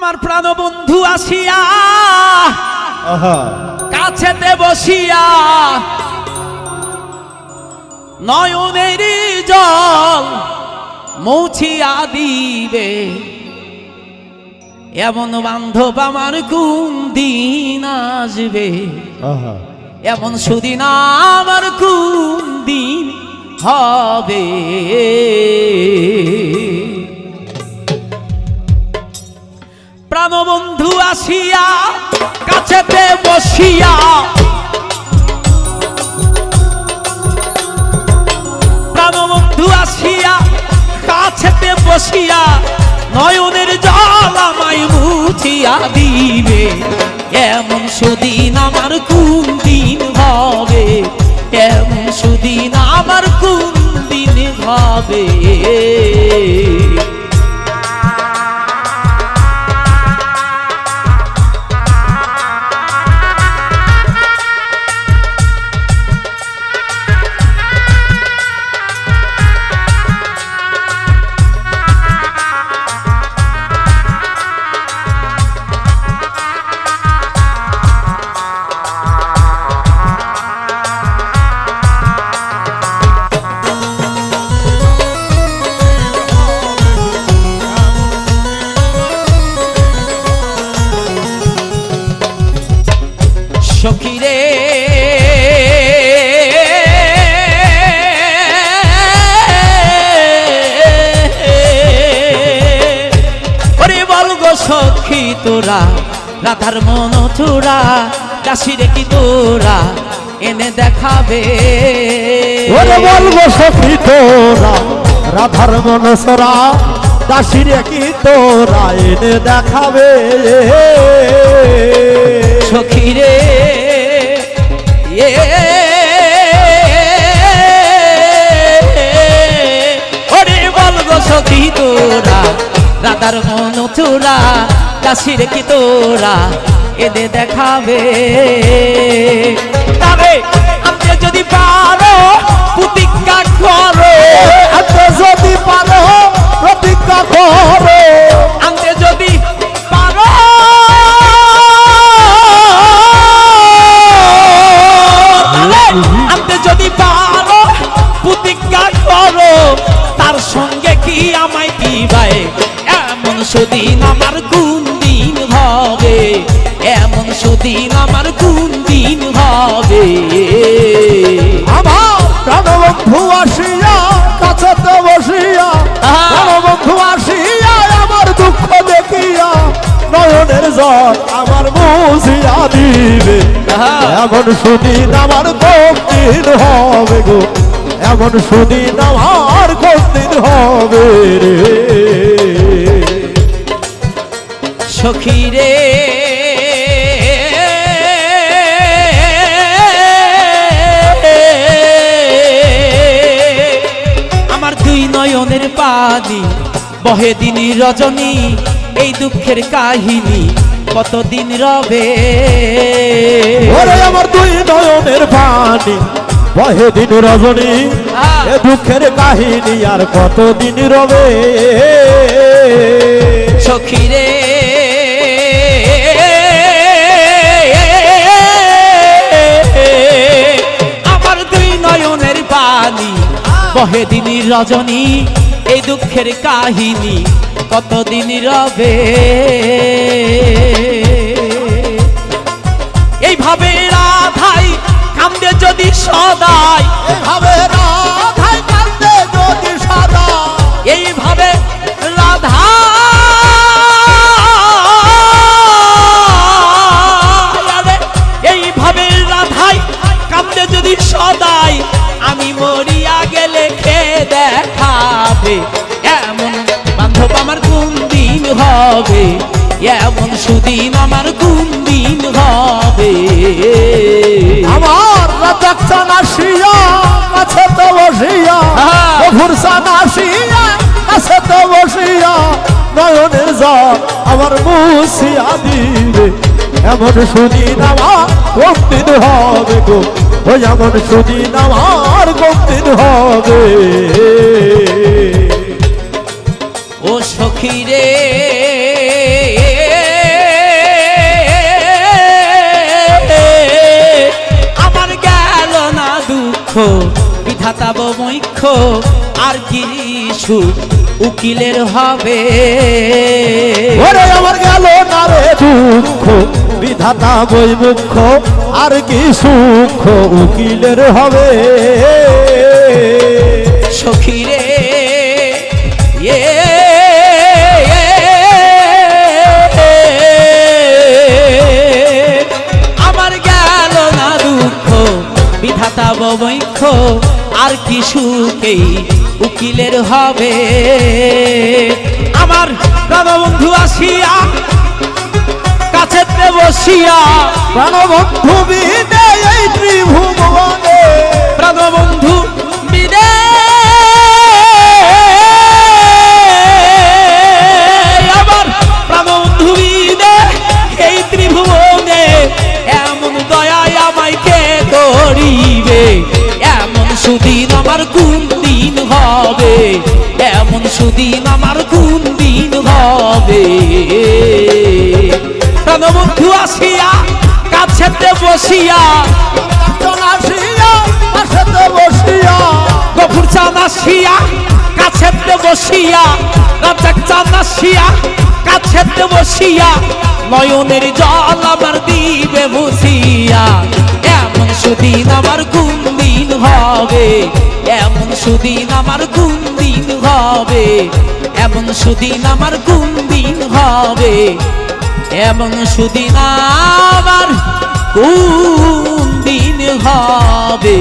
আমার প্রাণবন্ধু আসিয়া কাছেতে বসিয়া নয়নের জল মুছিয়া দিবে, এমন বান্ধব আমার কোন দিন আসবে, এমন সুদিন আমার কোন দিন হবে। প্রাণবন্ধু আসিয়া কাছেতে বসিয়া প্রাণবন্ধু আসিয়া কাছেতে বসিয়া নয়নের জল আমায় মুছিয়া দিবে, এমন সুদিন আমার কোন দিন হবে, এমন সুদিন আমার কোন দিন হবে। সখী রে ওরে বল গো সখী তোরা রাধার মন চোরা দাসিরে কি তোরা এনে দেখাবে, ওরে বল গো সখী তোরা রাধার মন চোরা দাসিরে কি তোরা এনে দেখাবে। সখী রে ওরে বল গো সখী তোরা রাধার মন চোরা দাসির কি তোরা এদের দেখাবে। তবে আপনি যদি পারো প্রতিজ্ঞা করো, আপনি যদি পারো প্রতিজ্ঞা করো, আপনি যদি পারো আপনি যদি পারো প্রতিজ্ঞা করো, তার সঙ্গে কি আমায় কি ভাই, এমন সুদিন আমার কোন দিন হবে, এমন সুদিন আমার কোন দিন হবে। আমার প্রাণবন্ধু আসিয়া কাছেতে বসিয়া, প্রাণবন্ধু আসিয়া আমার দুঃখ দেখিয়া নয়নের জল আমার মুছিয়া দিবে, এমন সুদিন আমার কোন দিন হবে গো, এমন সুদিন আমার কোন দিন হবে রে। সখী রে আমার দুই নয়নের পানি বহে দিন রজনী, এই দুঃখের কাহিনী কতদিন রবে। ওরে আমার দুই নয়নের পানি বহে দিন রজনী, এ দুঃখের কাহিনী আর কতদিন রবে। সখী রে আমার দুই নয়নের পানি বহে দিন রজনী, এই দুঃখের কাহিনী কতদিন রবে। এইভাবে রাধাই কান্দে যদি সদাই, এইভাবে রাধাই কান্দে যদি সদা, এইভাবে রাধা এইভাবে রাধাই কান্দে যদি সদাই, আমি মরিয়া গেলে খেয়ে দেখাবে, এমন বান্ধব আমার কোন দিন হবে, এমন সুদিন আমার কোন দিন হবে। আমার রাজান আসিয়া কাছেতে বসিয়া, ঘুরসান আসিয়া কাছেতে বসিয়া নয়নের জল আমার মুছিয়া দিবে, এমন সুদিন আমার কোন দিন হবে গো, ওই এমন সুদিন আমার কোন দিন হবে। ও সখী রে বিধাতা বৈক্ষ আর কি সুখ উকিলের হবে। ওরে আমার গেল না রে দুঃখ বিধাতা বই মুখ্য আর কি সুখ উকিলের হবে। সখীরে আমার গেল না দুঃখ বিধাতা বৈক্ষ আর কি সুখে উকিলের হবে। আমার প্রাণবন্ধু আসিয়া কাছেতে বসিয়া প্রাণবন্ধু বিনে এই ত্রিভুবনে প্রাণবন্ধু বিনে আমার প্রাণবন্ধু বিনে এই ত্রিভুবনে এমন দয়ায় আমায় কে করিবে। এমন সুদিন আমার কোন দিন হবে, এমন সুদিন আমার কোন দিন হবে। প্রাণবন্ধু আসিয়া কাছেতে বসিয়া আসিয়া কাছেতে বসিয়া গফুর চান আসিয়া কাছেতে বসিয়া রাজাক চান আসিয়া কাছেতে বসিয়া নয়নের জল আমার দিবে মুছিয়া। এমন সুদিন আমার কোন দিন হবে, এমন সুদিন আমার কোন দিন হবে, এমন সুদিন আমার কোন দিন হবে, এমন সুদিন আমার কোন দিন হবে।